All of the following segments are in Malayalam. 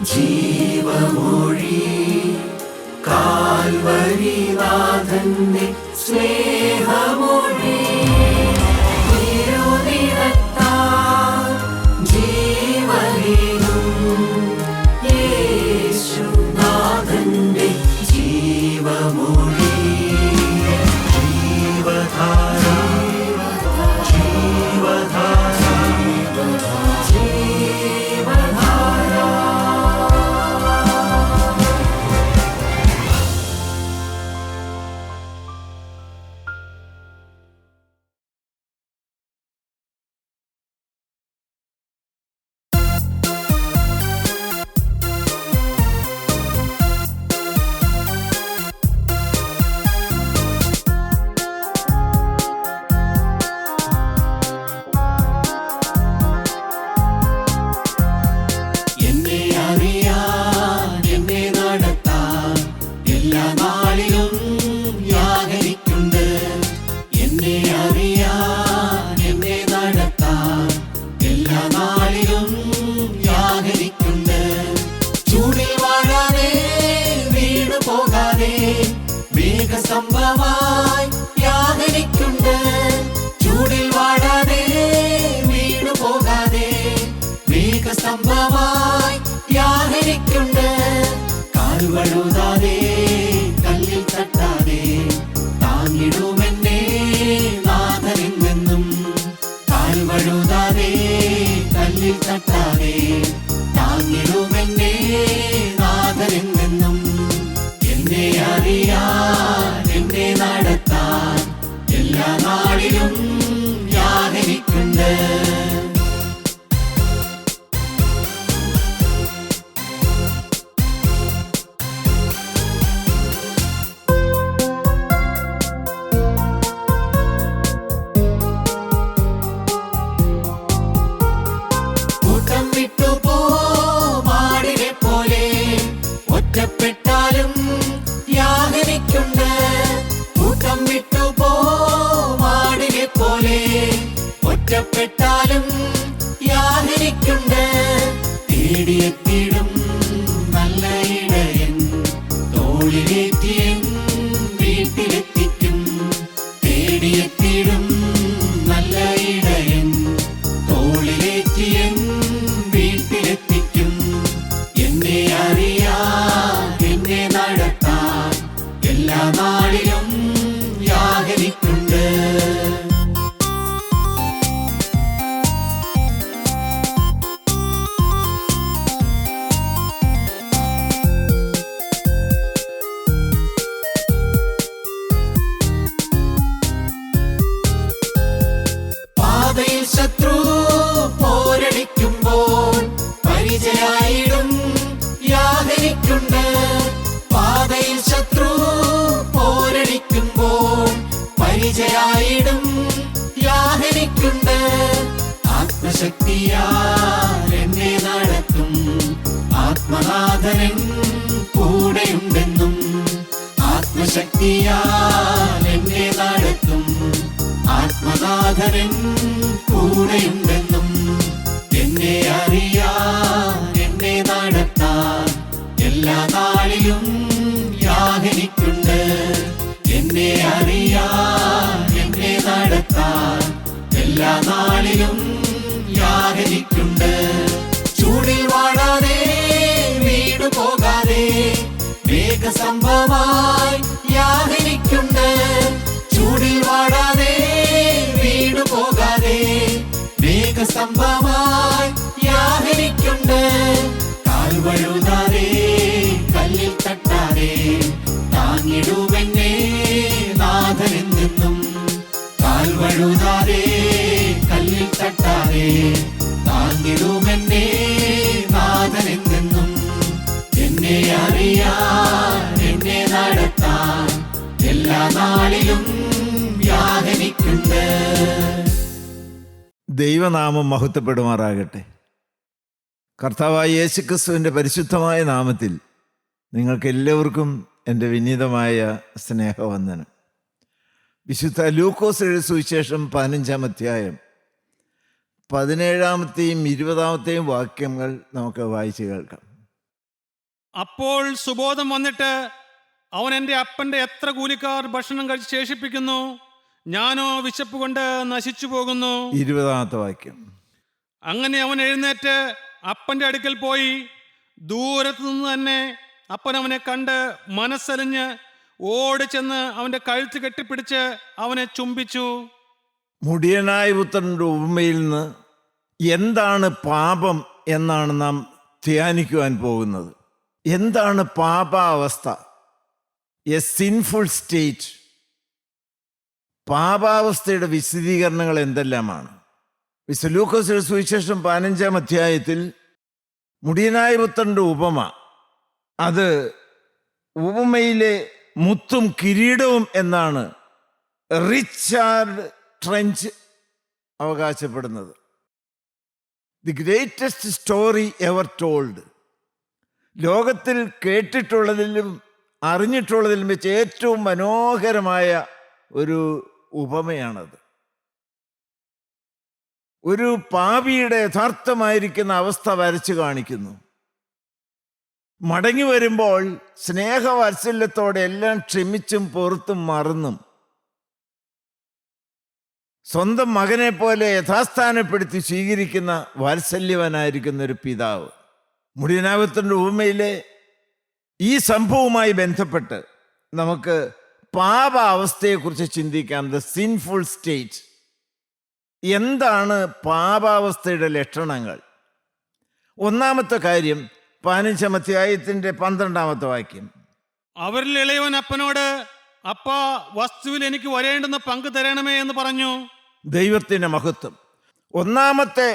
ജീവമൊഴി കാൽവരിനാഥന്റെ സ്നേഹമൊഴി തിരുനിറത്താൽ ജീവനേകും യേശുനാഥന്റെ ജീവമൊഴി ജീവധാര ജീവധാര ജീവധാര. എന്നെ അറിയാൻ എന്നെ നടത്താൻ എല്ലാ നാളിലും യാചരിക്കുണ്ട്. എന്നെ അറിയാൻ എന്നെ നടത്താൻ എല്ലാ നാളിലും യാചരിക്കുണ്ട്. ചൂടിൽ വാഴാതെ വീണു പോകാതെ മേഘസ്തംഭമായി യാചരിക്കുണ്ട്. ചൂടിൽ വാഴാതെ വീണു പോകാതെ മേഘസ്തംഭമായി യാചരിക്കുണ്ട്. കാലുവഴുതാതെ കല്ലിൽ തട്ടാതെ താങ്ങിടുമെന്നെ നാഥനെന്നും. കാലുവഴുതാതെ കല്ലിൽ തട്ടാതെ താങ്ങിടുമെന്നെ നാഥനെന്നും. എന്നെ അറിയാൻ എന്നെ നടത്താൻ എല്ലാ നാളിലും യാചരിക്കുണ്ട്. കൂട്ടം വിട്ടു മാടിനെ പോലെ ഒറ്റപ്പെട്ടാലും യാചരിക്കുണ്ട്. കൂട്ടം വിട്ടു മാടിനെ പോലെ ഒറ്റപ്പെട്ടാലും യാചരിക്കുണ്ട്. തേടിയെത്തിടും നല്ല ഇടയൻ തോളിലേറ്റിയൻ വീട്ടിലെത്തിക്കും. തേടിയെത്തിടും നല്ല ഇടയൻ തോളിലേറ്റിയൻ വീട്ടിലെത്തിക്കും. എന്നെ അറിയാൻ എന്നെ നടത്താൻ എല്ലാ നാളിലും യാചരിക്കുണ്ട്. പാതയിൽ ശത്രു പോരടിക്കുമ്പോൾ പരിചയായിടും യാചരിക്കുണ്ട്. പാതയിൽ ശത്രു പോരടിക്കുമ്പോൾ പരിചയായിടും യാചരിക്കുണ്ട്. ആത്മശക്തിയാൽ എന്നെ നടത്തും ആത്മനാഥനൻ കൂടെയുണ്ടെന്നും. ആത്മശക്തിയാൽ എന്നെ നടത്തും ആത്മനാഥനൻ കൂടെയുണ്ടെന്നും. എന്നെ അറിയാൻ എന്നെ നടത്താൻ എല്ലാ നാളിലും യാചരിക്കുണ്ട്. എന്നെ അറിയാൻ എന്നെ നടത്താൻ എല്ലാ നാളിലും യാചരിക്കുണ്ട്. ചൂടിൽ വാഴാതെ വീണു പോകാതെ മേഘസ്തംഭമായി യാചരിക്കുണ്ട്. ചൂടിൽ വാഴാതെ വീണു പോകാതെ മേഘസ്തംഭമായി യാചരിക്കുണ്ട്. കാൽവഴുതാതെ കല്ലിൽ തട്ടാതെ താങ്ങിടുമെന്നെ നാഥനെന്നും. കാൽവഴുതാതെ കല്ലിൽ തട്ടാതെ താങ്ങിടുമെന്നെ നാഥനെന്നും. എന്നെ അറിയാൻ എന്നെ നടത്താൻ എല്ലാ നാളിലും യാചരിക്കുണ്ട്. ദൈവനാമം മഹത്വപ്പെടുമാറാകട്ടെ. കർത്താവായ യേശുക്രിസ്തുവിൻ്റെ പരിശുദ്ധമായ നാമത്തിൽ നിങ്ങൾക്കെല്ലാവർക്കും എൻ്റെ വിനീതമായ സ്നേഹവന്ദനം. വിശുദ്ധ ലൂക്കോസ് എഴുതിയ സുവിശേഷം 15-ാം അധ്യായം 17-ാമത്തെയും 20-ാമത്തെയും വാക്യങ്ങൾ നമുക്ക് വായിച്ച് കേൾക്കാം. അപ്പോൾ സുബോധം വന്നിട്ട് അവൻ എൻ്റെ അപ്പൻ്റെ എത്ര കൂലിക്കാർ ഭക്ഷണം കഴിച്ച് ശേഷിപ്പിക്കുന്നു, ഞാനോ വിശപ്പ് കൊണ്ട് നശിച്ചു പോകുന്നു. 20-ാമത്തെ വാക്യം. അങ്ങനെ അവൻ എഴുന്നേറ്റ് അപ്പൻ്റെ അടുക്കൽ പോയി. ദൂരത്തു നിന്ന് തന്നെ അപ്പൻ അവനെ കണ്ട് മനസ്സലിഞ്ഞ് ഓടി ചെന്ന് അവൻ്റെ കഴുത്ത് കെട്ടിപ്പിടിച്ച് അവനെ ചുംബിച്ചു. മുടിയനായ പുത്രൻ്റെ ഉപമയിൽ നിന്ന് എന്താണ് പാപം എന്നാണ് നാം ധ്യാനിക്കുവാൻ പോകുന്നത്. എന്താണ് പാപാവസ്ഥ? A sinful state. പാപാവസ്ഥയുടെ വിശദീകരണങ്ങൾ എന്തെല്ലാമാണ്? വിശുദ്ധ ലൂക്കോസിന്റെ സുവിശേഷം 15-ാം അധ്യായത്തിൽ മുടിയനായ പുത്രൻ്റെ ഉപമ, അത് ഉപമയിലെ മുത്തും കിരീടവും എന്നാണ് റിച്ചാർഡ് ട്രെഞ്ച് അവകാശപ്പെടുന്നത്. The greatest story ever told. ലോകത്തിൽ കേട്ടിട്ടുള്ളതിലും അറിഞ്ഞിട്ടുള്ളതിലും വെച്ച് ഏറ്റവും മനോഹരമായ ഒരു ഉപമയാണത്. ഒരു പാപിയുടെ യഥാർത്ഥമായിരിക്കുന്ന അവസ്ഥ വരച്ചു കാണിക്കുന്നു. മടങ്ങി വരുമ്പോൾ സ്നേഹവാത്സല്യത്തോടെ എല്ലാം ക്ഷമിച്ചും പൊറുത്തും മറന്നും സ്വന്തം മകനെ പോലെ യഥാസ്ഥാനപ്പെടുത്തി സ്വീകരിക്കുന്ന വാത്സല്യവനായിരിക്കുന്ന ഒരു പിതാവ്. മുടിയനാവത്തിൻ്റെ ഉപമയിലെ ഈ സംഭവവുമായി ബന്ധപ്പെട്ട് നമുക്ക് പാപ അവസ്ഥയെക്കുറിച്ച് ചിന്തിക്കാം. The sinful state. എന്താണ് പാപാവസ്ഥയുടെ ലക്ഷണങ്ങൾ? ഒന്നാമത്തെ കാര്യം 15-ാം അധ്യായത്തിൻ്റെ 12-ാമത്തെ വാക്യം. അവരിൽ ഇളയവൻ അപ്പനോട്, അപ്പാ, വസ്തുവിൽ എനിക്ക് വരേണ്ടുന്ന പങ്ക് തരണമേ എന്ന് പറഞ്ഞു. ദൈവത്തിൻ്റെ മഹത്വം. ഒന്നാമത്തെ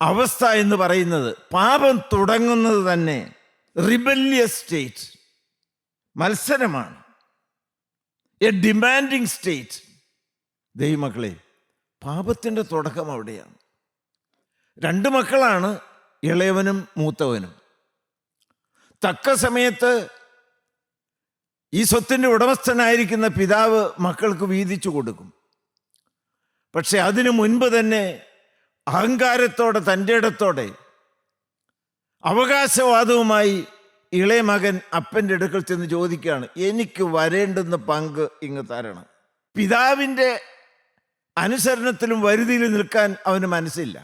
അവസ്ഥ എന്ന് പറയുന്നത് പാപം തുടങ്ങുന്നത് തന്നെ റിബല്യസ് സ്റ്റേറ്റ്, മത്സരമാണ്. A demanding state. ദൈവമക്കളെ, പാപത്തിൻ്റെ തുടക്കം അവിടെയാണ്. 2 മക്കളാണ്, ഇളയവനും മൂത്തവനും. തക്ക സമയത്ത് ഈ സ്വത്തിൻ്റെ ഉടമസ്ഥനായിരിക്കുന്ന പിതാവ് മക്കൾക്ക് വീതിച്ചു കൊടുക്കും. പക്ഷെ അതിനു മുൻപ് തന്നെ അഹങ്കാരത്തോടെ, തൻ്റെ ഇടത്തോടെ, അവകാശവാദവുമായി ഇളയ മകൻ അപ്പൻ്റെ അടുക്കൽ ചെന്ന് ചോദിക്കുകയാണ്, എനിക്ക് വരേണ്ടുന്ന പങ്ക് ഇങ്ങ് തരണം. പിതാവിൻ്റെ അനുസരണത്തിലും വരുതിയിലും നിൽക്കാൻ അവന് മനസ്സില്ല.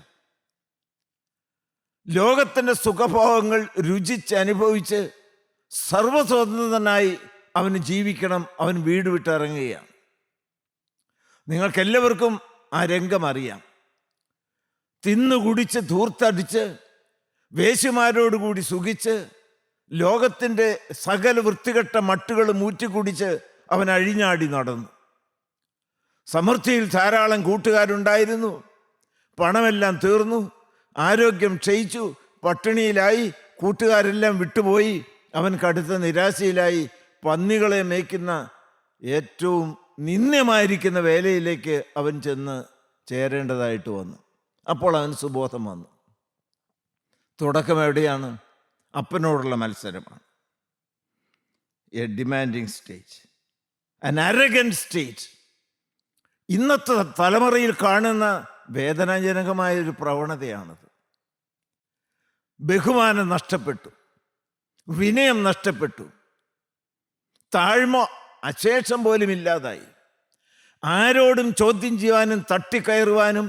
ലോകത്തിൻ്റെ സുഖഭോഗങ്ങൾ രുചിച്ച് അനുഭവിച്ച് സർവസ്വതന്ത്രനായി അവന് ജീവിക്കണം. അവൻ വീട് വിട്ടിറങ്ങുകയാണ്. നിങ്ങൾക്കെല്ലാവർക്കും ആ രംഗം അറിയാം. തിന്നുകുടിച്ച് ധൂർത്തടിച്ച് വേശ്യമാരോടുകൂടി സുഖിച്ച് ലോകത്തിൻ്റെ സകല വൃത്തികെട്ട മട്ടുകളും ഊറ്റിക്കുടിച്ച് അവൻ അഴിഞ്ഞാടി നടന്നു. സമൃദ്ധിയിൽ ധാരാളം കൂട്ടുകാരുണ്ടായിരുന്നു. പണമെല്ലാം തീർന്നു, ആരോഗ്യം ക്ഷയിച്ചു, പട്ടിണിയിലായി, കൂട്ടുകാരെല്ലാം വിട്ടുപോയി. അവൻ കടുത്ത നിരാശയിലായി പന്നികളെ മേയ്ക്കുന്ന ഏറ്റവും നിന്ദ്യമായിരിക്കുന്ന വേലയിലേക്ക് അവൻ ചെന്ന് ചേരേണ്ടതായിട്ട് വന്നു. അപ്പോൾ അവന് സുബോധം വന്നു. തുടക്കം എവിടെയാണ്? അപ്പനോടുള്ള മത്സരമാണ്. A demanding state, an arrogant state. ഇന്നത്തെ തലമുറയിൽ കാണുന്ന വേദനാജനകമായൊരു പ്രവണതയാണത്. ബഹുമാനം നഷ്ടപ്പെട്ടു, വിനയം നഷ്ടപ്പെട്ടു, താഴ്മ അശേഷം പോലും ഇല്ലാതായി. ആരോടും ചോദ്യം ചെയ്യുവാനും തട്ടിക്കയറുവാനും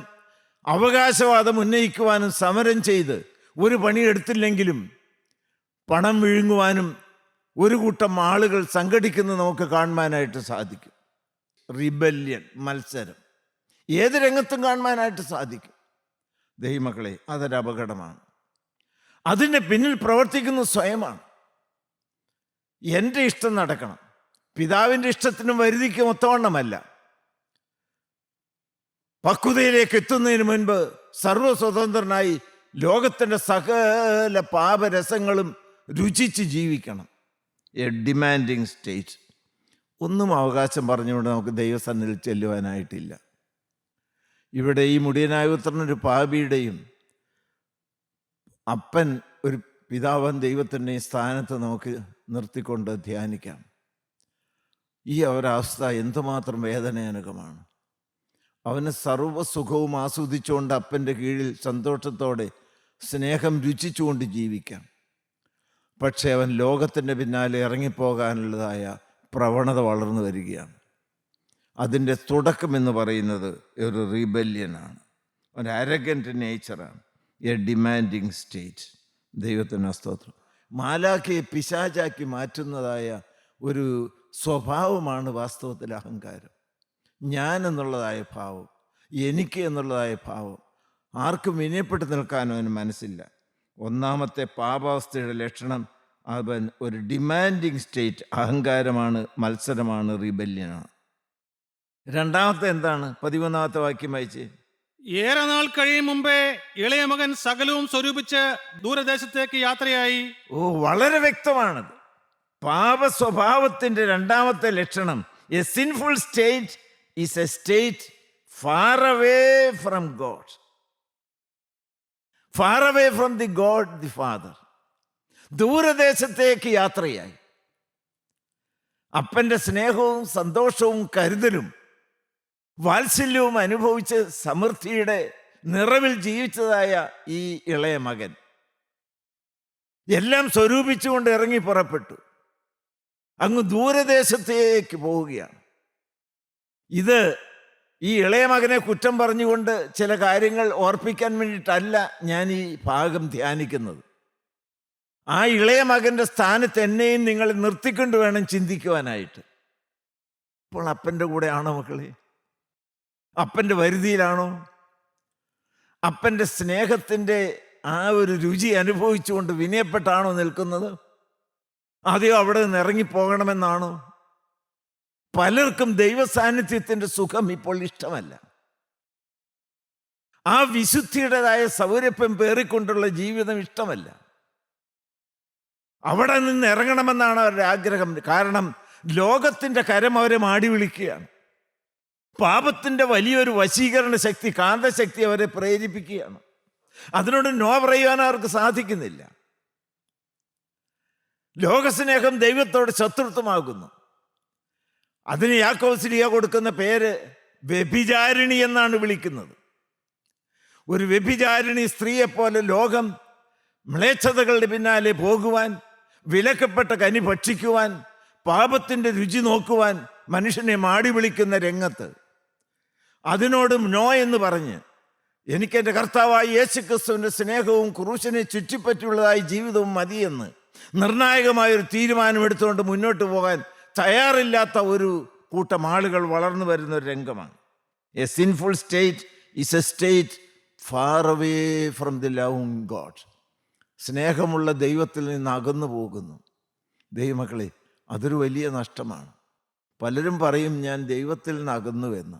അവകാശവാദം ഉന്നയിക്കുവാനും സമരം ചെയ്ത് ഒരു പണിയെടുത്തില്ലെങ്കിലും പണം വിഴുങ്ങുവാനും ഒരു കൂട്ടം ആളുകൾ സംഘടിക്കുന്നത് നമുക്ക് കാണുവാനായിട്ട് സാധിക്കും. റിബല്യൻ, മത്സരം, ഏത് രംഗത്തും കാണുവാനായിട്ട് സാധിക്കും. ദൈവമക്കളെ, അതൊരു അപകടമാണ്. അതിൻ്റെ പിന്നിൽ പ്രവർത്തിക്കുന്നത് സ്വയമാണ്. എൻ്റെ ഇഷ്ടം നടക്കണം, പിതാവിൻ്റെ ഇഷ്ടത്തിനും വരുതിക്കും ഒത്തവണ്ണമല്ല. പക്വതയിലേക്ക് എത്തുന്നതിന് മുൻപ് സർവസ്വതന്ത്രനായി ലോകത്തിൻ്റെ സകല പാപരസങ്ങളും രുചിച്ച് ജീവിക്കണം. A demanding state. ഒന്നും അവകാശം പറഞ്ഞുകൊണ്ട് നമുക്ക് ദൈവസന്നിധിയിൽ ചെല്ലുവാനായിട്ടില്ല. ഇവിടെ ഈ മുടിയനായ പുത്രനൊരു പാപിയുടെയും അപ്പൻ ഒരു പിതാവൻ ദൈവത്തിൻ്റെയും സ്ഥാനത്ത് നമുക്ക് നിർത്തിക്കൊണ്ട് ധ്യാനിക്കാം. ഈ ഒരവസ്ഥ എന്തുമാത്രം വേദനാജനകമാണ്. അവന് സർവ്വസുഖവും ആസ്വദിച്ചുകൊണ്ട് അപ്പൻ്റെ കീഴിൽ സന്തോഷത്തോടെ സ്നേഹം രുചിച്ചുകൊണ്ട് ജീവിക്കാം. പക്ഷേ അവൻ ലോകത്തിൻ്റെ പിന്നാലെ ഇറങ്ങിപ്പോകാനുള്ളതായ പ്രവണത വളർന്നു വരികയാണ്. അതിൻ്റെ തുടക്കം എന്ന് പറയുന്നത് ഒരു റീബല്യനാണ്, ഒരു അരഗൻറ്റ് നേച്ചറാണ്, എ ഡിമാൻഡിങ് സ്റ്റേറ്റ്. ദൈവത്തിന് സ്തോത്രം. മാലാഖയെ പിശാചാക്കി മാറ്റുന്നതായ ഒരു സ്വഭാവമാണ് വാസ്തവത്തിൽ അഹങ്കാരം. ഞാൻ എന്നുള്ളതായ ഭാവം, എനിക്ക് എന്നുള്ളതായ ഭാവം. ആർക്കും വിനയപ്പെട്ട് നിൽക്കാനും അവന് മനസ്സില്ല. ഒന്നാമത്തെ പാപാവസ്ഥയുടെ ലക്ഷണം അവൻ ഒരു ഡിമാൻഡിങ് സ്റ്റേറ്റ്, അഹങ്കാരമാണ്, മത്സരമാണ്, റിബല്യനാണ്. രണ്ടാമത്തെ എന്താണ്? 11ാമത്തെ വാക്യം വായിച്ച്. ഏറെ നാൾ കഴിയും മുമ്പേ ഇളയ മകൻ സകലവും സ്വരൂപിച്ച് ദൂരദേശത്തേക്ക് യാത്രയായി. വളരെ വ്യക്തമാണത്. പാപ സ്വഭാവത്തിന്റെ രണ്ടാമത്തെ ലക്ഷണം, a sinful state is a state far away from God, far away from the God the father. ദൂരദേശത്തേക്ക് യാത്രയായി. അപ്പന്റെ സ്നേഹവും സന്തോഷവും കരുതലും വാത്സല്യവും അനുഭവിച്ച് സമൃദ്ധിയുടെ നിറവിൽ ജീവിച്ചതായ ഈ ഇളയ മകൻ എല്ലാം സ്വരൂപിച്ചുകൊണ്ട് ഇറങ്ങി പുറപ്പെട്ടു. അങ്ങ് ദൂരദേശത്തേക്ക് പോവുകയാണ്. ഇത് ഈ ഇളയ മകനെ കുറ്റം പറഞ്ഞുകൊണ്ട് ചില കാര്യങ്ങൾ ഓർപ്പിക്കാൻ വേണ്ടിയിട്ടല്ല ഞാൻ ഈ ഭാഗം ധ്യാനിക്കുന്നത്. ആ ഇളയ മകൻ്റെ സ്ഥാനത്ത് എന്നെയും നിങ്ങൾ നിർത്തിക്കൊണ്ട് വേണം ചിന്തിക്കുവാനായിട്ട്. ഇപ്പോൾ അപ്പൻ്റെ കൂടെ ആണോ മക്കളെ? അപ്പൻ്റെ വരുതിയിലാണോ? അപ്പൻ്റെ സ്നേഹത്തിൻ്റെ ആ ഒരു രുചി അനുഭവിച്ചുകൊണ്ട് വിനയപ്പെട്ടാണോ നിൽക്കുന്നത്? അതെയോ അവിടെ നിന്ന് ഇറങ്ങിപ്പോകണമെന്നാണോ? പലർക്കും ദൈവ സാന്നിധ്യത്തിൻ്റെ സുഖം ഇപ്പോൾ ഇഷ്ടമല്ല. ആ വിശുദ്ധിയുടേതായ സൗരഭ്യം പേറിക്കൊണ്ടുള്ള ജീവിതം ഇഷ്ടമല്ല. അവിടെ നിന്ന് ഇറങ്ങണമെന്നാണ് അവരുടെ ആഗ്രഹം. കാരണം ലോകത്തിൻ്റെ കരം അവരെ മാടി വിളിക്കുകയാണ്. പാപത്തിൻ്റെ വലിയൊരു വശീകരണ ശക്തി, കാന്തശക്തി അവരെ പ്രേരിപ്പിക്കുകയാണ്. അതിനോട് നോ പറയുവാൻ അവർക്ക് സാധിക്കുന്നില്ല. ലോകസ്നേഹം ദൈവത്തോട് ശത്രുത്വമാകുന്നു. അതിന് യാക്കോബ് ശ്ലീഹ കൊടുക്കുന്ന പേര് വ്യഭിചാരിണി എന്നാണ് വിളിക്കുന്നത്. ഒരു വ്യഭിചാരിണി സ്ത്രീയെപ്പോലെ ലോകം മ്ലേച്ഛതകളുടെ പിന്നാലെ പോകുവാൻ, വിലക്കപ്പെട്ട കനി ഭക്ഷിക്കുവാൻ, പാപത്തിൻ്റെ രുചി നോക്കുവാൻ മനുഷ്യനെ മാടി വിളിക്കുന്ന രംഗത്ത് അതിനോടും നോ എന്ന് പറഞ്ഞ് എനിക്കെൻ്റെ കർത്താവായ യേശുക്രിസ്തുവിൻ്റെ സ്നേഹവും ക്രൂശിനെ ചുറ്റിപ്പറ്റിയുള്ളതായ ജീവിതവും മതിയെന്ന് നിർണായകമായൊരു തീരുമാനമെടുത്തുകൊണ്ട് മുന്നോട്ട് പോകാൻ തയ്യാറില്ലാത്ത ഒരു കൂട്ടം ആളുകൾ വളർന്നു വരുന്ന ഒരു രംഗമാണ്. A sinful state is a state far away from the loving God. സ്നേഹമുള്ള ദൈവത്തിൽ നിന്ന് അകന്നു പോകുന്നു. ദൈവമക്കളെ, അതൊരു വലിയ നഷ്ടമാണ്. പലരും പറയും ഞാൻ ദൈവത്തിൽ നിന്ന് അകന്നുവെന്ന്.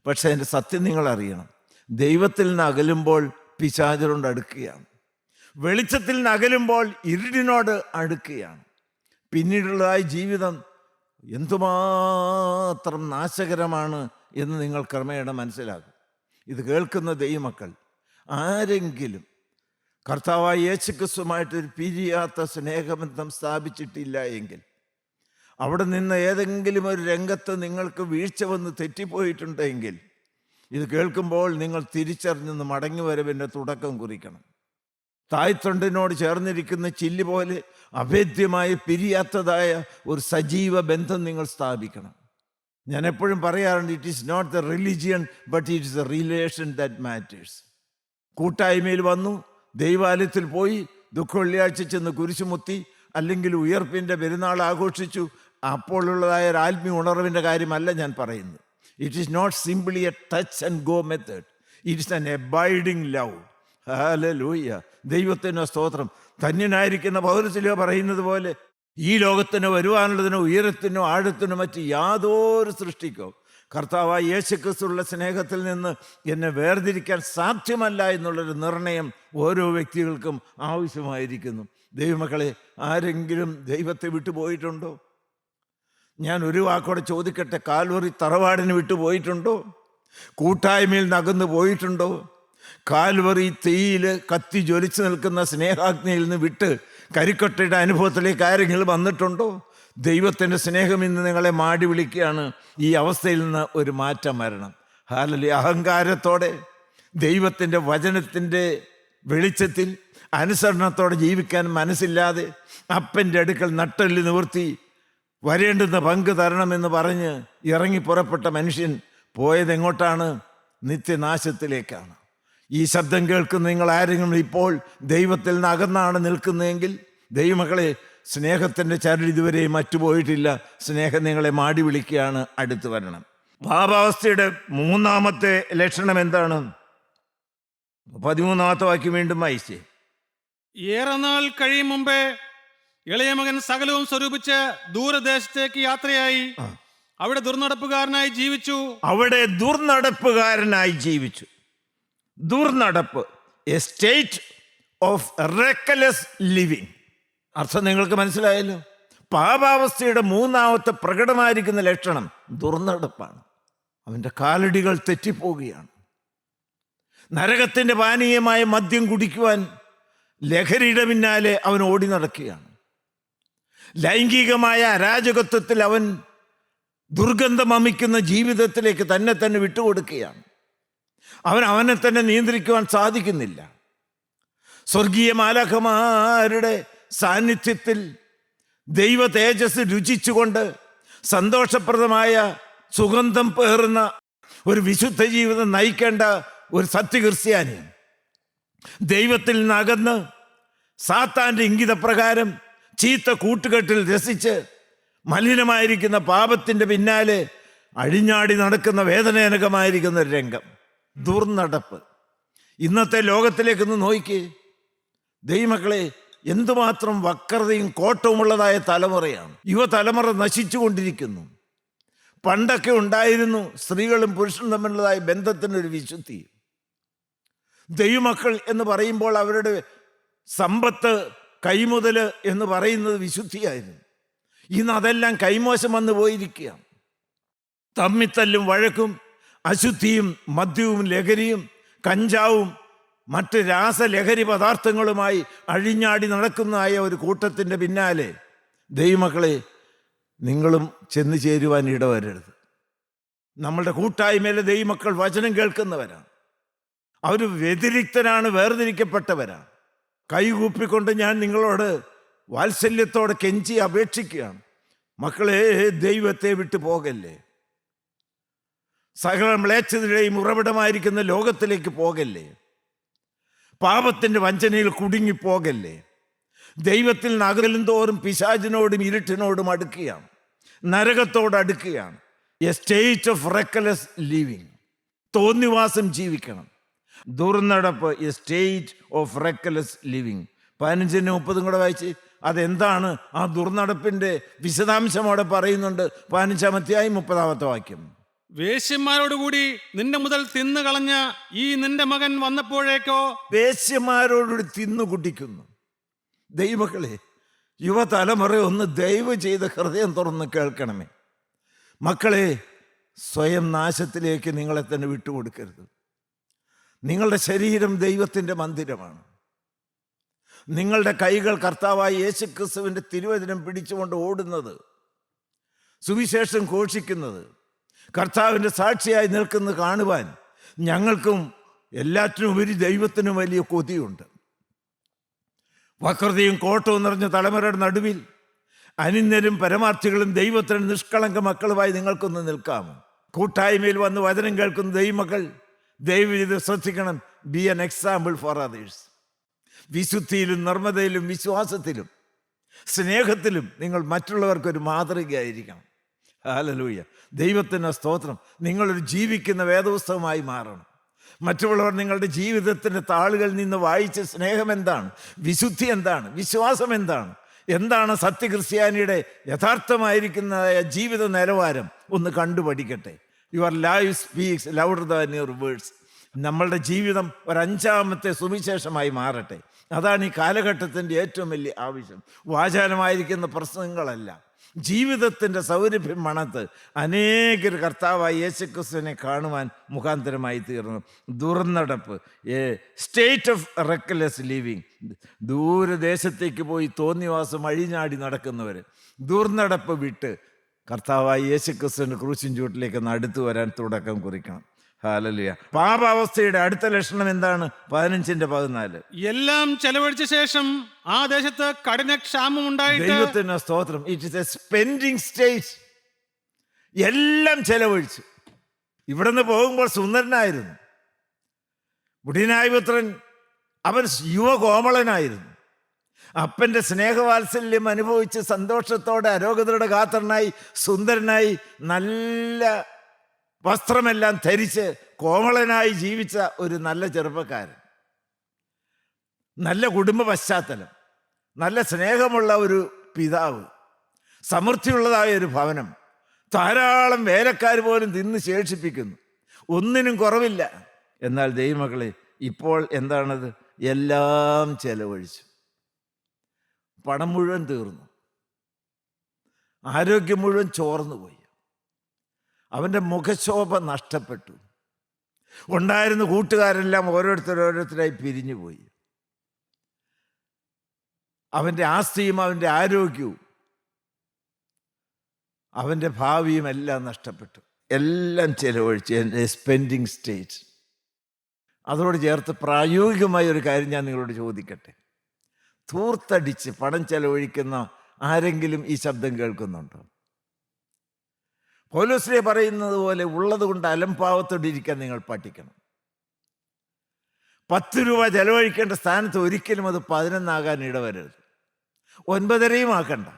പക്ഷെ അതിൻ്റെ സത്യം നിങ്ങൾ അറിയണം. ദൈവത്തിൽ നിന്ന് അകലുമ്പോൾ പിശാചിനോട് അടുക്കുകയാണ്. വെളിച്ചത്തിൽ നിന്ന് അകലുമ്പോൾ ഇരുടിനോട് അടുക്കുകയാണ്. പിന്നീടുള്ളതായ ജീവിതം എന്തുമാത്രം നാശകരമാണ് എന്ന് നിങ്ങൾ ക്രമേണ മനസ്സിലാകും. ഇത് കേൾക്കുന്ന ദൈവമക്കൾ ആരെങ്കിലും കർത്താവായ യേശുക്രിസ്തുവുമായിട്ടൊരു പിരിയാത്ത സ്നേഹബന്ധം സ്ഥാപിച്ചിട്ടില്ല എങ്കിൽ, അവിടെ നിന്ന് ഏതെങ്കിലും ഒരു രംഗത്ത് നിങ്ങൾക്ക് വീഴ്ച വന്ന് തെറ്റിപ്പോയിട്ടുണ്ടെങ്കിൽ, ഇത് കേൾക്കുമ്പോൾ നിങ്ങൾ തിരിച്ചറിഞ്ഞെന്ന് മടങ്ങി വരവിൻ്റെ തുടക്കം കുറിക്കണം. തായ്തൊണ്ടിനോട് ചേർന്നിരിക്കുന്ന ചില്ല് പോലെ അഭേദ്യമായി പിരിയാത്തതായ ഒരു സജീവ ബന്ധം നിങ്ങൾ സ്ഥാപിക്കണം. ഞാൻ എപ്പോഴും പറയാറുണ്ട്, it is not the religion but it is the relation that matters. കൂട്ടായ്മയിൽ വന്നു, ദൈവാലയത്തിൽ പോയി, ദുഃഖവെള്ളിയാഴ്ച ചെന്ന് കുരിശുമുത്തി, അല്ലെങ്കിൽ ഉയർപ്പിൻ്റെ പെരുന്നാൾ ആഘോഷിച്ചു, അപ്പോഴുള്ളതായ ഒരു ആത്മീയ ഉണർവിൻ്റെ കാര്യമല്ല ഞാൻ പറയുന്നത്. It is not simply a touch and go method. It is an abiding love. ഹല്ലേലൂയ, ദൈവത്തിന് സ്തോത്രം. ധന്യനായിരിക്കുന്ന പൗലോസ് പറയുന്നത് പോലെ ഈ ലോകത്തിന് വരുവാനുള്ളതിനോ ഉയരത്തിനോ ആഴത്തിനോ മറ്റ് യാതൊരു സൃഷ്ടിക്കോ കർത്താവായ യേശുക്രിസ്തുവിന്റെ സ്നേഹത്തിൽ നിന്ന് എന്നെ വേർതിരിക്കാൻ സാധ്യമല്ല എന്നുള്ളൊരു നിർണയം ഓരോ വ്യക്തികൾക്കും ആവശ്യമായിരിക്കുന്നു. ദൈവമക്കളെ, ആരെങ്കിലും ദൈവത്തെ വിട്ടുപോയിട്ടുണ്ടോ? ഞാൻ ഒരു വാക്കോടെ ചോദിക്കട്ടെ, കാൽവറി തറവാടിന് വിട്ടുപോയിട്ടുണ്ടോ? കൂട്ടായ്മയിൽ നകന്നു പോയിട്ടുണ്ടോ? കാൽവറി തീയിൽ കത്തി ജ്വലിച്ചു നിൽക്കുന്ന സ്നേഹാഗ്നിയിൽ നിന്ന് വിട്ട് കരിക്കൊട്ടയുടെ അനുഭവത്തിലേക്ക് ആരെങ്കിലും വന്നിട്ടുണ്ടോ? ദൈവത്തിൻ്റെ സ്നേഹം ഇന്ന് നിങ്ങളെ മാടി വിളിക്കുകയാണ്. ഈ അവസ്ഥയിൽ നിന്ന് ഒരു മാറ്റം വരണം. ഹല്ലേലൂയ. അഹങ്കാരത്തോടെ ദൈവത്തിൻ്റെ വചനത്തിൻ്റെ വെളിച്ചത്തിൽ അനുസരണത്തോടെ ജീവിക്കാൻ മനസ്സില്ലാതെ അപ്പൻ്റെ അടുക്കൽ നട്ടെല്ല് നിവർത്തി വരേണ്ടുന്ന പങ്ക് തരണമെന്ന് പറഞ്ഞ് ഇറങ്ങി പുറപ്പെട്ട മനുഷ്യൻ പോയത് എങ്ങോട്ടാണ്? നിത്യനാശത്തിലേക്കാണ്. ഈ ശബ്ദം കേൾക്കുന്ന നിങ്ങൾ ആരെങ്കിലും ഇപ്പോൾ ദൈവത്തിൽ നിന്ന് അകന്നാണ് നിൽക്കുന്നതെങ്കിൽ, ദൈവമക്കളെ, സ്നേഹത്തിൻ്റെ ചരട് ഇതുവരെ മറ്റുപോയിട്ടില്ല. സ്നേഹം നിങ്ങളെ മാടി വിളിക്കുകയാണ്, അടുത്ത് വരണം. പാപാവസ്ഥയുടെ മൂന്നാമത്തെ ലക്ഷണം എന്താണ്? 13-ാമത്തെ വാക്യം വീണ്ടും വായിച്ചേ. ഏറെ നാൾ കഴിയും മുമ്പേ ഇളയ മകൻ സകലവും സ്വരൂപിച്ച് ദൂരദേശത്തേക്ക് യാത്രയായി അവിടെ ദുർനടപ്പുകാരനായി ജീവിച്ചു. ദുർനടപ്പ്, a state of reckless living. അർത്ഥം നിങ്ങൾക്ക് മനസ്സിലായല്ലോ. പാപാവസ്ഥയുടെ മൂന്നാമത്തെ പ്രകടമായിരിക്കുന്ന ലക്ഷണം ദുർനടപ്പാണ്. അവൻ്റെ കാലടികൾ തെറ്റിപ്പോവുകയാണ്. നരകത്തിൻ്റെ പാനീയമായ മദ്യം കുടിക്കുവാൻ ലഹരിയുടെ പിന്നാലെ അവൻ ഓടി നടക്കുകയാണ്. ലൈംഗികമായ അരാജകത്വത്തിൽ അവൻ ദുർഗന്ധമമിക്കുന്ന ജീവിതത്തിലേക്ക് തന്നെ വിട്ടുകൊടുക്കുകയാണ്. അവനെ തന്നെ നിയന്ത്രിക്കുവാൻ സാധിക്കുന്നില്ല. സ്വർഗീയ മാലാഖമാരുടെ സാന്നിധ്യത്തിൽ ദൈവ തേജസ് രുചിച്ചുകൊണ്ട് സന്തോഷപ്രദമായ സുഗന്ധം പേറുന്ന ഒരു വിശുദ്ധ ജീവിതം നയിക്കേണ്ട ഒരു സത്യക്രിസ്ത്യാനി ദൈവത്തിൽ നിന്നകന്ന് സാത്താൻ്റെ ഇംഗിതപ്രകാരം ചീത്ത കൂട്ടുകെട്ടിൽ രസിച്ച് മലിനമായിരിക്കുന്ന പാപത്തിൻ്റെ പിന്നാലെ അഴിഞ്ഞാടി നടക്കുന്ന വേദനാജനകമായിരിക്കുന്ന ഒരു രംഗം, ദുർനടപ്പ്. ഇന്നത്തെ ലോകത്തിലേക്കൊന്ന് നോക്കി ദൈവമക്കളെ, എന്തുമാത്രം വക്രതയും കോട്ടവുമുള്ളതായ തലമുറയാണ്. യുവതലമുറ നശിച്ചുകൊണ്ടിരിക്കുന്നു. പണ്ടൊക്കെ ഉണ്ടായിരുന്നു സ്ത്രീകളും പുരുഷനും തമ്മിലുള്ളതായ ബന്ധത്തിനൊരു വിശുദ്ധി. ദൈവമക്കൾ എന്ന് പറയുമ്പോൾ അവരുടെ സമ്പത്ത്, കൈമുതൽ എന്ന് പറയുന്നത് വിശുദ്ധിയായിരുന്നു. ഇന്ന് അതെല്ലാം കൈമോശം വന്നു പോയിരിക്കുകയാണ്. തമ്മിത്തല്ലും വഴക്കും അശുദ്ധിയും മദ്യവും ലഹരിയും കഞ്ചാവും മറ്റ് രാസലഹരി പദാർത്ഥങ്ങളുമായി അഴിഞ്ഞാടി നടക്കുന്നതായ ഒരു കൂട്ടത്തിൻ്റെ പിന്നാലെ ദൈവമക്കളെ, നിങ്ങളും ചെന്ന് ചേരുവാൻ ഇടവരരുത്. നമ്മളുടെ കൂട്ടായ്മയിലെ ദൈവമക്കൾ വചനം കേൾക്കുന്നവരാണ്. അവർ വ്യതിരിക്തരാണ്, വേർതിരിക്കപ്പെട്ടവരാണ്. കൈകൂപ്പിക്കൊണ്ട് ഞാൻ നിങ്ങളോട് വാത്സല്യത്തോടെ കെഞ്ചി അപേക്ഷിക്കുകയാണ്, മക്കളെ, ദൈവത്തെ വിട്ടു പോകല്ലേ. സകല മ്ലേച്ഛതയുടെയും ഉറവിടമായിരിക്കുന്ന ലോകത്തിലേക്ക് പോകല്ലേ. പാപത്തിൻ്റെ വഞ്ചനയിൽ കുടുങ്ങിപ്പോകല്ലേ. ദൈവത്തിൽ നിന്ന് അകലും തോറും പിശാചിനോടും ഇരുട്ടിനോടും അടുക്കുകയാണ്, നരകത്തോട് അടുക്കുകയാണ്. A state of reckless living. തോന്നിവാസം ജീവിക്കണം. ദുർനടപ്പ്, a state of reckless living. 15-30 കൂടെ വായിച്ച് അതെന്താണ് ആ ദുർനടപ്പിൻ്റെ വിശദാംശം അവിടെ പറയുന്നുണ്ട്. 15-ാം അധ്യായം 30-ാമത്തെ വാക്യം. വേശ്യന്മാരോടുകൂടി നിന്റെ മുതൽ തിന്നു കളഞ്ഞ ഈ നിന്റെ മകൻ വന്നപ്പോഴേക്കോ. വേശ്യന്മാരോടുകൂടി തിന്നു കുടിക്കുന്നു. ദൈവമക്കളെ, യുവതലമുറ ഒന്ന് ദയവ് ചെയ്ത് ഹൃദയം തുറന്ന് കേൾക്കണമേ. മക്കളെ, സ്വയം നാശത്തിലേക്ക് നിങ്ങളെ തന്നെ വിട്ടുകൊടുക്കരുത്. നിങ്ങളുടെ ശരീരം ദൈവത്തിൻ്റെ മന്ദിരമാണ്. നിങ്ങളുടെ കൈകൾ കർത്താവായ യേശുക്രിസ്തുവിൻ്റെ തിരുവചനം പിടിച്ചുകൊണ്ട് ഓടുന്നത്, സുവിശേഷം ഘോഷിക്കുന്നത്, കർത്താവിൻ്റെ സാക്ഷിയായി നിൽക്കുന്നത് കാണുവാൻ ഞങ്ങൾക്കും എല്ലാറ്റിനുപരി ദൈവത്തിനും വലിയ കൊതിയുണ്ട്. വക്രതയും കോട്ടവും നിറഞ്ഞ തലമുറയുടെ നടുവിൽ അനിന്ദരും പരമാർത്ഥികളും ദൈവത്തിന് നിഷ്കളങ്ക മക്കളുമായി നിങ്ങൾക്കൊന്ന് നിൽക്കാമോ? കൂട്ടായ്മയിൽ വന്ന് വചനം കേൾക്കുന്ന ദൈവമക്കൾ ദയവ് ചെയ്ത് ശ്രദ്ധിക്കണം. Be an example for others. വിശുദ്ധിയിലും നർമ്മതയിലും വിശ്വാസത്തിലും സ്നേഹത്തിലും നിങ്ങൾ മറ്റുള്ളവർക്കൊരു മാതൃകയായിരിക്കണം. ഹല്ലേലൂയ, ദൈവത്തിന് സ്തോത്രം. നിങ്ങളൊരു ജീവിക്കുന്ന വേദപുസ്തകമായി മാറണം. മറ്റുള്ളവർ നിങ്ങളുടെ ജീവിതത്തിൻ്റെ താളുകളിൽ നിന്ന് വായിച്ച സ്നേഹം എന്താണ്, വിശുദ്ധി എന്താണ്, വിശ്വാസം എന്താണ്, എന്താണ് സത്യക്രിസ്ത്യാനിയുടെ യഥാർത്ഥമായിരിക്കുന്ന ജീവിത നിലവാരം ഒന്ന് കണ്ടുപഠിക്കട്ടെ. Your life speaks louder than your words. നമ്മളുടെ ജീവിതം ഒരു 5-ാമത്തെ സുവിശേഷമായി മാറട്ടെ. അതാണ് ഈ കാലഘട്ടത്തിൻ്റെ ഏറ്റവും വലിയ ആവശ്യം. വാചാലമായിരിക്കുന്ന പ്രശ്നങ്ങളല്ല, ജീവിതത്തിൻ്റെ സൗരഭ്യം മണത്ത് അനേകർ കർത്താവായ യേശുക്രിസ്തുവിനെ കാണുവാൻ മുഖാന്തരമായി തീർന്നു. ദുർനടപ്പ്, a state of reckless living. ദൂരദേശത്തേക്ക് പോയി തോന്നിവാസം അഴിഞ്ഞാടി നടക്കുന്നവർ ദുർനടപ്പ് വിട്ട് കർത്താവായ യേശുക്രിസ്തുവിൻ്റെ ക്രൂശിൻ ചൂട്ടിലേക്ക് ഒന്ന് അടുത്തു വരാൻ തുടക്കം കുറിക്കണം. ഹല്ലേലൂയ. പാപാവസ്ഥയുടെ അടുത്ത ലക്ഷണം എന്താണ്? 15:14. എല്ലാം ചെലവഴിച്ച ശേഷം ആ ദേശത്ത് കഠിനക്ഷാമം ഉണ്ടായിട്ട് ദൈവത്തിന് സ്തോത്രം. It is A spending stage. എല്ലാം ചെലവഴിച്ചു. ഇവിടുന്ന് പോകുമ്പോൾ സുന്ദരനായിരുന്നു, മുടിയനായ പുത്രൻ, അവൻ യുവകോമളനായിരുന്നു. അപ്പൻ്റെ സ്നേഹവാത്സല്യം അനുഭവിച്ച് സന്തോഷത്തോടെ അരോഗതയുടെ കാത്തറിനായി സുന്ദരനായി നല്ല വസ്ത്രമെല്ലാം ധരിച്ച് കോമളനായി ജീവിച്ച ഒരു നല്ല ചെറുപ്പക്കാരൻ, നല്ല കുടുംബ പശ്ചാത്തലം, നല്ല സ്നേഹമുള്ള ഒരു പിതാവ്, സമൃദ്ധിയുള്ളതായ ഒരു ഭവനം, ധാരാളം വേലക്കാർ പോലും തിന്ന് ശേഷിപ്പിക്കുന്നു, ഒന്നിനും കുറവില്ല. എന്നാൽ ദൈവമക്കളെ, ഇപ്പോൾ എന്താണത്? എല്ലാം ചെലവഴിച്ചു. പണം മുഴുവൻ തീർന്നു, ആരോഗ്യം മുഴുവൻ ചോർന്നു പോയി, അവൻ്റെ മുഖശോഭ നഷ്ടപ്പെട്ടു, ഉണ്ടായിരുന്ന കൂട്ടുകാരെല്ലാം ഓരോരുത്തരായി പിരിഞ്ഞു പോയി, അവൻ്റെ ആസ്തിയും അവൻ്റെ ആരോഗ്യവും അവൻ്റെ ഭാവിയും എല്ലാം നഷ്ടപ്പെട്ടു. എല്ലാം ചെലവഴിച്ച് സ്പെൻഡിങ് സ്റ്റേജ്. അതോട് ചേർത്ത് പ്രായോഗികമായ ഒരു കാര്യം ഞാൻ നിങ്ങളോട് ചോദിക്കട്ടെ. ധൂർത്തടിച്ച് പണം ചെലവഴിക്കുന്ന ആരെങ്കിലും ഈ ശബ്ദം കേൾക്കുന്നുണ്ടോ? പൗലോസ്ലീഹ പറയുന്നത് പോലെ ഉള്ളത് കൊണ്ട് അലംഭാവത്തോടിരിക്കാൻ നിങ്ങൾ പഠിക്കണം. 10 രൂപ ചെലവഴിക്കേണ്ട സ്ഥാനത്ത് ഒരിക്കലും അത് 11 ആകാൻ ഇടവരരുത്, 9.5 ആക്കണ്ട.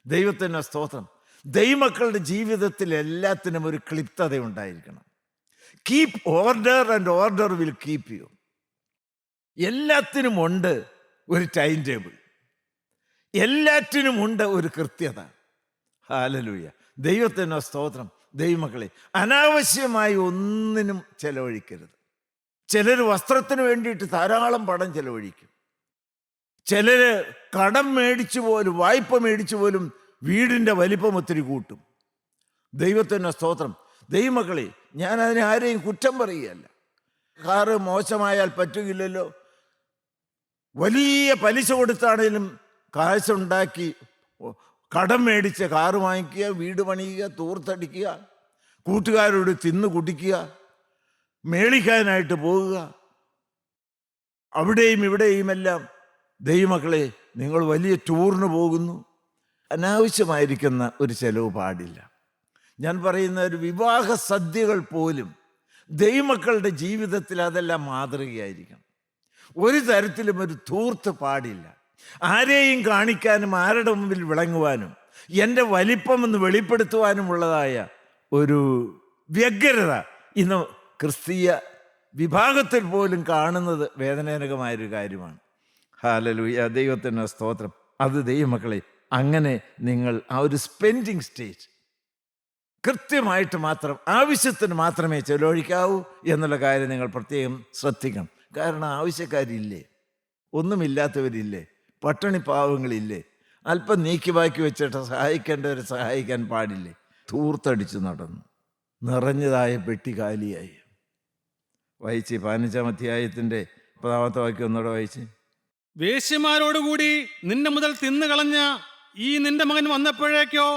ദൈവത്തിന് സ്തോത്രം. ദൈവമക്കളുടെ ജീവിതത്തിൽ എല്ലാത്തിനും ഒരു ക്ലിപ്തത ഉണ്ടായിരിക്കണം. Keep order and order will keep you. എല്ലാത്തിനും ഉണ്ട് ഒരു ടൈം ടേബിൾ, എല്ലാറ്റിനും ഉണ്ട് ഒരു കൃത്യത. ഹല്ലേലൂയ. ദൈവത്തിന് സ്തോത്രം. ദൈവമക്കളെ, അനാവശ്യമായി ഒന്നിനും ചെലവഴിക്കരുത്. ചിലർ വസ്ത്രത്തിന് വേണ്ടിയിട്ട് ധാരാളം പണം ചെലവഴിക്കും. ചിലർ കടം മേടിച്ചു പോലും, വായ്പ മേടിച്ചു പോലും വീടിൻ്റെ വലിപ്പം ഒത്തിരി കൂട്ടും. ദൈവത്തിന് സ്തോത്രം. ദൈവമക്കളെ, ഞാൻ അതിനെ ആരെയും കുറ്റം പറയുകയല്ല. കാറ് മോശമായാൽ പറ്റുകയില്ലല്ലോ. വലിയ പലിശ കൊടുത്താണേലും കാശുണ്ടാക്കി കടം മേടിച്ച് കാറ് വാങ്ങിക്കുക, വീട് പണിയുക, തൂർത്തടിക്കുക, കൂട്ടുകാരോട് തിന്നു കുടിക്കുക, മേളിക്കാനായിട്ട് പോവുക, അവിടെയും ഇവിടെയുമെല്ലാം. ദൈവമക്കളെ, നിങ്ങൾ വലിയ ടൂറിന് പോകുന്നു, അനാവശ്യമായിരിക്കുന്ന ഒരു ചെലവ് പാടില്ല. ഞാൻ പറയുന്ന ഒരു വിവാഹ സദ്യകൾ പോലും ദൈവമക്കളുടെ ജീവിതത്തിൽ അതെല്ലാം മാതൃകയായിരിക്കണം. ഒരു തരത്തിലും ഒരു ധൂർത്ത് പാടില്ല. ആരെയും കാണിക്കാനും ആരുടെ മുമ്പിൽ വിളങ്ങുവാനും എൻ്റെ വലിപ്പമെന്ന് വെളിപ്പെടുത്തുവാനുമുള്ളതായ ഒരു വ്യഗ്രത ഇന്ന് ക്രിസ്തീയ വിഭാഗത്തിൽ പോലും കാണുന്നത് വേദനാജനകമായൊരു കാര്യമാണ്. ഹല്ലേലൂയ. ദൈവത്തിന് സ്തോത്രം. അത് ദൈവമക്കളെ, അങ്ങനെ നിങ്ങൾ ആ ഒരു സ്പെൻഡിങ് സ്റ്റേജ് കൃത്യമായിട്ട് മാത്രം, ആവശ്യത്തിന് മാത്രമേ ചെലവഴിക്കാവൂ എന്നുള്ള കാര്യം നിങ്ങൾ പ്രത്യേകം ശ്രദ്ധിക്കണം. കാരണം ആവശ്യക്കാരില്ലേ, ഒന്നുമില്ലാത്തവരില്ലേ, പട്ടിണി പാവങ്ങളില്ലേ, അല്പം നീക്കി ബാക്കി വെച്ചിട്ട് സഹായിക്കേണ്ടവരെ സഹായിക്കാൻ പാടില്ലേ. ധൂർത്തടിച്ച് നടന്നു, നിറഞ്ഞതായ പെട്ടി കാലിയായി. വായിച്ച് 15-ാം അധ്യായത്തിൻ്റെ 10-ാമത്തെ വാക്യം ഒന്നുകൂടെ വായിച്ച്. വേശ്യമാരോടുകൂടി നിന്റെ മുതൽ തിന്നു കളഞ്ഞ ഈ നിന്റെ മകൻ വന്നപ്പോഴേക്കോ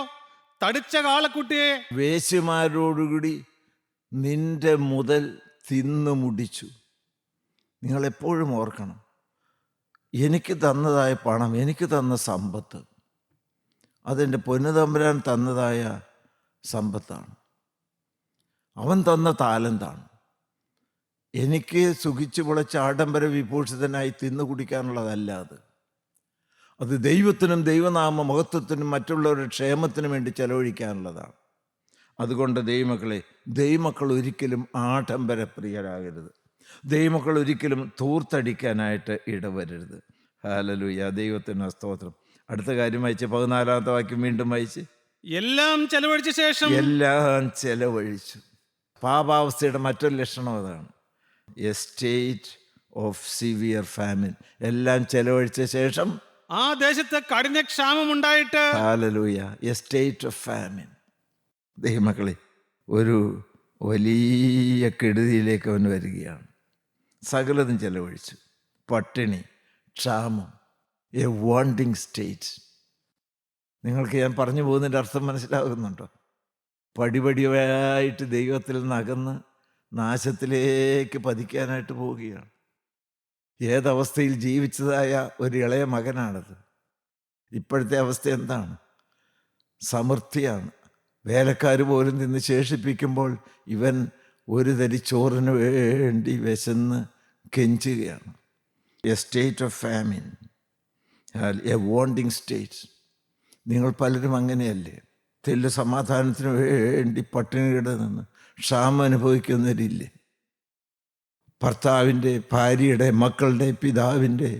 തടിച്ച കാളക്കുട്ടിയെ വേശ്യമാരോടുകൂടി നിന്റെ മുതൽ തിന്നു മുടിച്ചു. നിങ്ങളെപ്പോഴും ഓർക്കണം, എനിക്ക് തന്നതായ പണം, എനിക്ക് തന്ന സമ്പത്ത്, അതെൻ്റെ പൊന്നുതമ്പുരാൻ തന്നതായ സമ്പത്താണ്. അവൻ തന്ന താലന്താണ്. എനിക്ക് സുഖിച്ചു പൊളച്ച ആഡംബര വിഭൂഷിതനായി തിന്നു കുടിക്കാനുള്ളതല്ല അത് ദൈവത്തിനും ദൈവനാമ മഹത്വത്തിനും മറ്റുള്ളവരുടെ ക്ഷേമത്തിനും വേണ്ടി ചെലവഴിക്കാനുള്ളതാണ്. അതുകൊണ്ട് ദൈവമക്കൾ ഒരിക്കലും ആഡംബരപ്രിയരാകരുത്. ദൈവമക്കൾ ഒരിക്കലും ധൂർത്തടിക്കാനായിട്ട് ഇടവരരുത്. ഹല്ലേലൂയ. ദൈവത്തിന് സ്തോത്രം. അടുത്ത കാര്യം വായിച്ച് 14-ാമത്തെ വാക്യം വീണ്ടും വായിച്ച്. എല്ലാം ചെലവഴിച്ച ശേഷം എല്ലാം ചെലവഴിച്ചു. പാപാവസ്ഥയുടെ മറ്റൊരു ലക്ഷണം അതാണ്. A state of severe famine. എല്ലാം ചെലവഴിച്ച ശേഷം ആ ദേശത്ത് കഠിനക്ഷാമം ഉണ്ടായിട്ട്. Hallelujah. A state of famine. ദൈവമക്കളെ, ഒരു വലിയ കെടുതിയിലേക്ക് അവൻ വരികയാണ്. സകലതും ചെലവഴിച്ചു. പട്ടിണി, ക്ഷാമം, എ വാണ്ടിങ് സ്റ്റേറ്റ്. നിങ്ങൾക്ക് ഞാൻ പറഞ്ഞു പോകുന്നതിൻ്റെ അർത്ഥം മനസ്സിലാകുന്നുണ്ടോ? പടിപടിയായിട്ട് ദൈവത്തിൽ നിന്ന് അകന്ന് നാശത്തിലേക്ക് പതിക്കാനായിട്ട് പോവുകയാണ്. ഏതവസ്ഥയിൽ ജീവിച്ചതായ ഒരു ഇളയ മകനാണത്. ഇപ്പോഴത്തെ അവസ്ഥ എന്താണ്? സമൃദ്ധിയാണ്. വേലക്കാർ പോലും നിന്ന് ശേഷിപ്പിക്കുമ്പോൾ ഇവൻ ഒരു തരി ചോറിന് വേണ്ടി വിശന്ന് കെഞ്ചുകയാണ്. A state of famine, a wanting state. നിങ്ങൾ പലരും അങ്ങനെയല്ലേ? തെല്ല് സമാധാനത്തിന് വേണ്ടി പട്ടിണിയുടെ നിന്ന് ക്ഷാമം അനുഭവിക്കുന്നവരില്ലേ? ഭർത്താവിൻ്റെ, ഭാര്യയുടെ, മക്കളുടെ, പിതാവിൻ്റെ,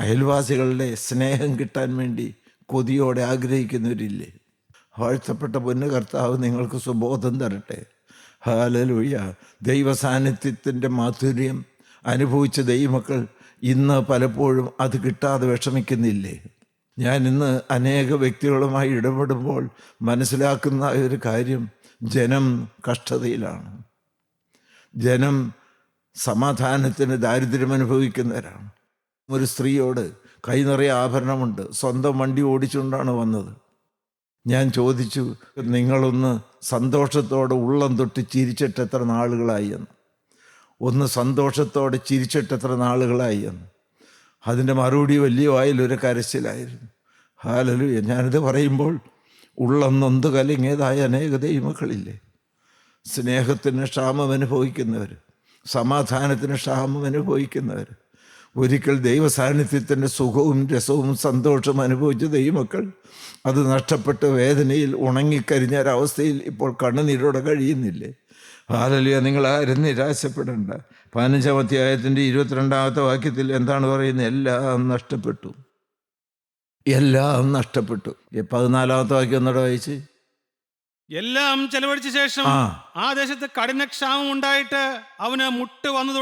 അയൽവാസികളുടെ സ്നേഹം കിട്ടാൻ വേണ്ടി കൊതിയോടെ ആഗ്രഹിക്കുന്നവരില്ലേ? വാഴ്ത്തപ്പെട്ട പൊന്നു കർത്താവ് നിങ്ങൾക്ക് സുബോധം തരട്ടെ. ഹല്ലേലൂയ. ദൈവസാന്നിധ്യത്തിൻ്റെ മാധുര്യം അനുഭവിച്ച ദൈവമക്കൾ ഇന്ന് പലപ്പോഴും അത് കിട്ടാതെ വിഷമിക്കുന്നില്ലേ? ഞാൻ ഇന്ന് അനേക വ്യക്തികളുമായി ഇടപെടുമ്പോൾ മനസ്സിലാക്കുന്ന ഒരു കാര്യം, ജനം കഷ്ടതയിലാണ്. ജനം സമാധാനത്തിന് ദാരിദ്ര്യം അനുഭവിക്കുന്നവരാണ്. ഒരു സ്ത്രീയോട് കൈ നിറയെ ആഭരണമുണ്ട്, സ്വന്തം വണ്ടി ഓടിച്ചുകൊണ്ടാണ് വന്നത്. ഞാൻ ചോദിച്ചു, നിങ്ങളൊന്ന് സന്തോഷത്തോടെ ഉള്ളം തൊട്ട് ചിരിച്ചിട്ട് എത്ര നാളുകളായി എന്ന്. ഒന്ന് സന്തോഷത്തോടെ ചിരിച്ചിട്ട് എത്ര നാളുകളായി എന്ന്. അതിൻ്റെ മറുപടി വലിയ വായിലൊരു കരച്ചിലായിരുന്നു. ഹല്ലേലൂയ. ഞാനിത് പറയുമ്പോൾ ഉള്ളം നൊന്ത് കലങ്ങിയതായ അനേക ദൈവമക്കളില്ലേ? സ്നേഹത്തിന് ക്ഷാമം അനുഭവിക്കുന്നവർ, സമാധാനത്തിന് ക്ഷാമം അനുഭവിക്കുന്നവർ, ഒരിക്കൽ ദൈവസാന്നിധ്യത്തിൻ്റെ സുഖവും രസവും സന്തോഷവും അനുഭവിച്ച ദൈവമക്കൾ അത് നഷ്ടപ്പെട്ട് വേദനയിൽ ഉണങ്ങിക്കരിഞ്ഞ ഒരവസ്ഥയിൽ ഇപ്പോൾ കണ്ണുനീരോടെ കഴിയുന്നില്ലേ? ഹല്ലേലൂയ. നിങ്ങളാരും നിരാശപ്പെടേണ്ട. 15-ാം അധ്യായത്തിൻ്റെ 22-ാമത്തെ വാക്യത്തിൽ എന്താണ് പറയുന്നത്? എല്ലാം നഷ്ടപ്പെട്ടു, എല്ലാം നഷ്ടപ്പെട്ടു. 14-ാമത്തെ വാക്യം ഒന്നോടെ വായിച്ച്. എല്ലാം ചെലവഴിച്ച ശേഷം ആ ദേശത്ത് കഠിനക്ഷാമം ഉണ്ടായിട്ട് അവന് മുട്ട് വന്നു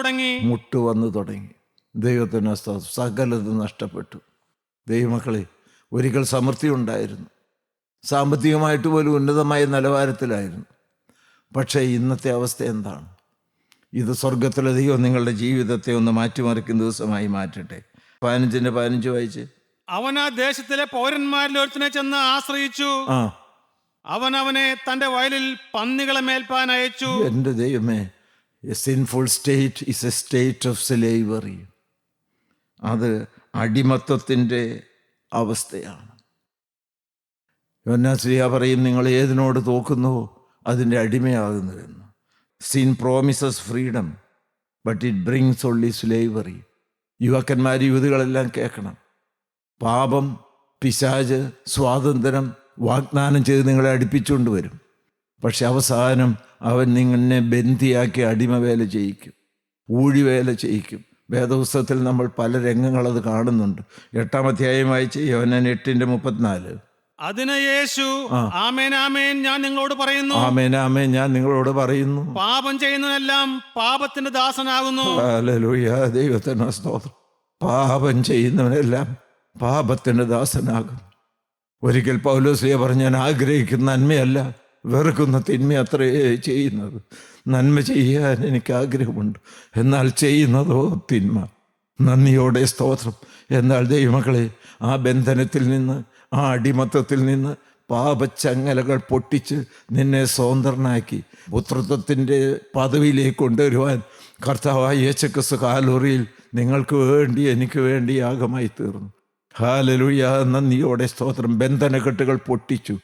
തുടങ്ങി. ദൈവത്തിന് സ്തോത്രം. സകലതും നഷ്ടപ്പെട്ടു. ദൈവമക്കളെ, ഒരിക്കൽ സമൃദ്ധി ഉണ്ടായിരുന്നു, സാമ്പത്തികമായിട്ട് പോലും ഉന്നതമായ നിലവാരത്തിലായിരുന്നു. പക്ഷേ ഇന്നത്തെ അവസ്ഥ എന്താണ്? ഇത് സ്വർഗത്തിലെ ദൈവം നിങ്ങളുടെ ജീവിതത്തെ ഒന്ന് മാറ്റിമറിക്കുന്ന ദിവസമായി മാറ്റട്ടെ. 15-15 വായിച്ച്. അവൻ ആ ദേശത്തിലെ പൗരന്മാരിൽ ഒരുത്തനെ ചെന്ന് ആശ്രയിച്ചു. അവൻ അവനെ തന്റെ വയലിൽ പന്നികളെ മേൽപ്പാൻ അയച്ചു. എൻ്റെ ദൈവമേ, a sinful state is a state of slavery. അത് അടിമത്തത്തിൻ്റെ അവസ്ഥയാണ്. യോഹന്നാൻ പറയും, നിങ്ങൾ ഏതിനോട് തോക്കുന്നുവോ അതിൻ്റെ അടിമയാകുന്നുവെന്ന്. Sin promises freedom, but it brings only slavery. യുവാക്കന്മാർ, യുവതികളെല്ലാം കേൾക്കണം. പാപം, പിശാച്, സ്വാതന്ത്ര്യം വാഗ്ദാനം ചെയ്ത് നിങ്ങളെ അടുപ്പിച്ചുകൊണ്ട് വരും. പക്ഷെ അവസാനം അവൻ നിങ്ങളെ ബന്ധിയാക്കി അടിമവേല ചെയ്യിക്കും, ഊഴിവേല ചെയ്യിക്കും. വേദപുസ്തകത്തിൽ നമ്മൾ പല രംഗങ്ങളത് കാണുന്നുണ്ട്. 8-ാം അധ്യായം വായിച്ച്. യോഹന്നാൻ 8:34. അതിന് യേശു, ആമേൻ ആമേൻ ഞാൻ നിങ്ങളോട് പറയുന്നു, ആമേൻ ആമേൻ ഞാൻ നിങ്ങളോട് പറയുന്നു, പാപം ചെയ്യുന്നതെല്ലാം പാപത്തിന്റെ ദാസനാകുന്നു. ഹല്ലേലൂയ. ദൈവത്തിന് സ്തോത്രം. പാപം ചെയ്യുന്നവനെല്ലാം പാപത്തിന്റെ ദാസനാകും. ഒരിക്കൽ പൗലോസ്ലീഹ പറഞ്ഞു, ഞാൻ ആഗ്രഹിക്കുന്ന നന്മയല്ല വെറുക്കുന്ന തിന്മ അത്രേ ചെയ്യുന്നത്. നന്മ ചെയ്യാൻ എനിക്ക് ആഗ്രഹമുണ്ട്, എന്നാൽ ചെയ്യുന്നതോ തിന്മ. നന്ദിയോടെ സ്തോത്രം. എന്നാൽ ദൈവമക്കളെ, ആ ബന്ധനത്തിൽ നിന്ന്, ആ അടിമത്തത്തിൽ നിന്ന് പാപച്ചങ്ങലകൾ പൊട്ടിച്ച് നിന്നെ സ്വതന്ത്രനാക്കി പുത്രത്വത്തിൻ്റെ പദവിയിലേക്ക് കൊണ്ടുവരുവാൻ കർത്താവായ യേശുക്രിസ്തു കാൽവറിയിൽ നിങ്ങൾക്ക് വേണ്ടി, എനിക്ക് വേണ്ടി യാഗമായി തീർന്നു. ഹല്ലേലൂയ. നന്ദിയോടെ സ്തോത്രം. ബന്ധനക്കെട്ടുകൾ പൊട്ടിച്ചു.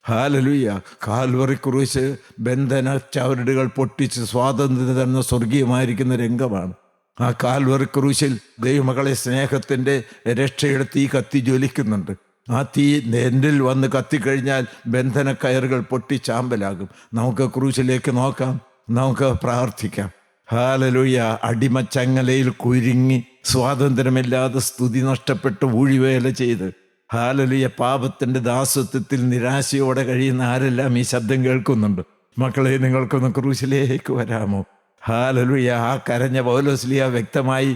ഹല്ലേലൂയ. കാൽവറി ക്രൂശ് ബന്ധന ചവരുടുകൾ പൊട്ടിച്ച് സ്വാതന്ത്ര്യം തരുന്ന സ്വർഗീയമായിരിക്കുന്ന രംഗമാണ്. ആ കാൽവറി ക്രൂശിൽ ദൈവമക്കളെ സ്നേഹത്തിൻ്റെ രക്ഷയുടെ തീ കത്തി ജ്വലിക്കുന്നുണ്ട്. ആ തീ എന്നിൽ വന്ന് കത്തിക്കഴിഞ്ഞാൽ ബന്ധന കയറുകൾ പൊട്ടിച്ചാമ്പലാകും. നമുക്ക് ക്രൂശിലേക്ക് നോക്കാം, നമുക്ക് പ്രാർത്ഥിക്കാം. ഹല്ലേലൂയ. അടിമച്ചങ്ങലയിൽ കുരുങ്ങി സ്വാതന്ത്ര്യമില്ലാതെ സ്തുതി നഷ്ടപ്പെട്ട് ഊഴിവേല ചെയ്ത്, ഹല്ലേലൂയ, പാപത്തിൻ്റെ ദാസത്വത്തിൽ നിരാശയോടെ കഴിയുന്ന ആരെല്ലാം ഈ ശബ്ദം കേൾക്കുന്നുണ്ട്? മക്കളെ, നിങ്ങൾക്കൊന്ന് ക്രൂശിലേക്ക് വരാമോ? ഹല്ലേലൂയ. ആ കരഞ്ഞ പൗലോസ്ലീഹ വ്യക്തമായി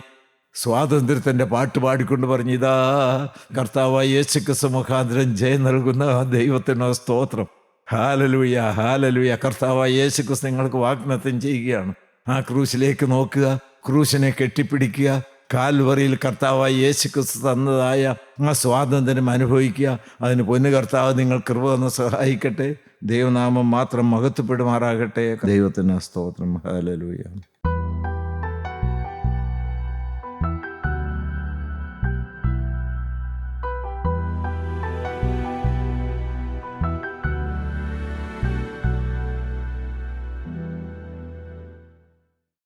സ്വാതന്ത്ര്യത്തിൻ്റെ പാട്ട് പാടിക്കൊണ്ട് പറഞ്ഞു, ഇതാ കർത്താവായ യേശുക്രിസ്തു മുഖാന്തരം ജയം നൽകുന്ന ദൈവത്തിന് സ്തോത്രം. Hallelujah, hallelujah. കർത്താവായ യേശുക്രിസ്തു നിങ്ങൾക്ക് വാഗ്ദത്തം ചെയ്യുകയാണ്. ആ ക്രൂശിലേക്ക് നോക്കുക, ക്രൂശിനെ കെട്ടിപ്പിടിക്കുക, കാൽവറിയിൽ കർത്താവായ യേശുക്രിസ്തു തന്നതായ ആ സ്വാതന്ത്ര്യം അനുഭവിക്കുക. അതിന് പൊന്നു കർത്താവ് നിങ്ങൾ കൃപ തന്ന് സഹായിക്കട്ടെ. ദൈവനാമം മാത്രം മഹത്വപ്പെടുമാറാകട്ടെ. ദൈവത്തിന് സ്തോത്രം. ഹല്ലേലൂയ.